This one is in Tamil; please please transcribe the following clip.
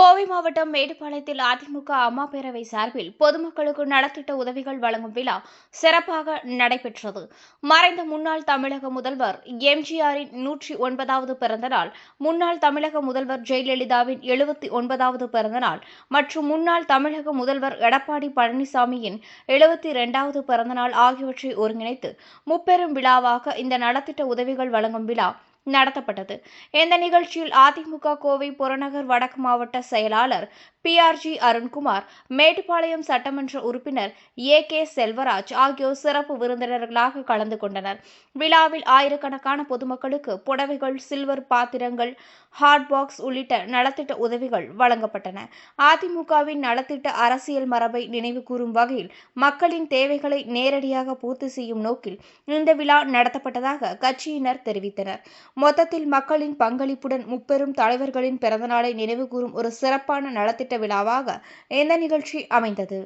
கோவை மாவட்டம் மேட்டுப்பாளையத்தில் அதிமுக அம்மா பேரவை சார்பில் பொதுமக்களுக்கு நலத்திட்ட உதவிகள் வழங்கும் விழா சிறப்பாக நடைபெற்றது. மறைந்த முன்னாள் தமிழக முதல்வர் எம்ஜிஆரின் 109வது பிறந்தநாள், முன்னாள் தமிழக முதல்வர் ஜெயலலிதாவின் 79வது பிறந்தநாள் மற்றும் முன்னாள் தமிழக முதல்வர் எடப்பாடி பழனிசாமியின் 72வது பிறந்தநாள் ஆகியவற்றை ஒருங்கிணைத்து முப்பெரும் விழாவாக இந்த நலத்திட்ட உதவிகள் வழங்கும் விழா நடத்தப்பட்டது. இந்த நிகழ்ச்சியில் அதிமுக கோவை புறநகர் வடக்கு மாவட்ட செயலாளர் PRG அருண்குமார், மேட்டுப்பாளையம் சட்டமன்ற உறுப்பினர் AK செல்வராஜ் ஆகியோர் சிறப்பு விருந்தினர்களாக கலந்து கொண்டனர். விழாவில் ஆயிரக்கணக்கான பொதுமக்களுக்கு புடவைகள், சில்வர் பாத்திரங்கள், ஹாட் பாக்ஸ் உள்ளிட்ட நலத்திட்ட உதவிகள் வழங்கப்பட்டன. அதிமுகவின் நலத்திட்ட அரசியல் மரபை நினைவு கூறும் வகையில் மக்களின் தேவைகளை நேரடியாக பூர்த்தி செய்யும் நோக்கில் இந்த விழா நடத்தப்பட்டதாக கட்சியினர் தெரிவித்தனர். மொத்தத்தில் மக்களின் பங்களிப்புடன் முப்பெரும் தலைவர்களின் பிறந்தநாளை நினைவுகூரும் ஒரு சிறப்பான நலத்திட்ட விழாவாக இந்த நிகழ்ச்சி அமைந்தது.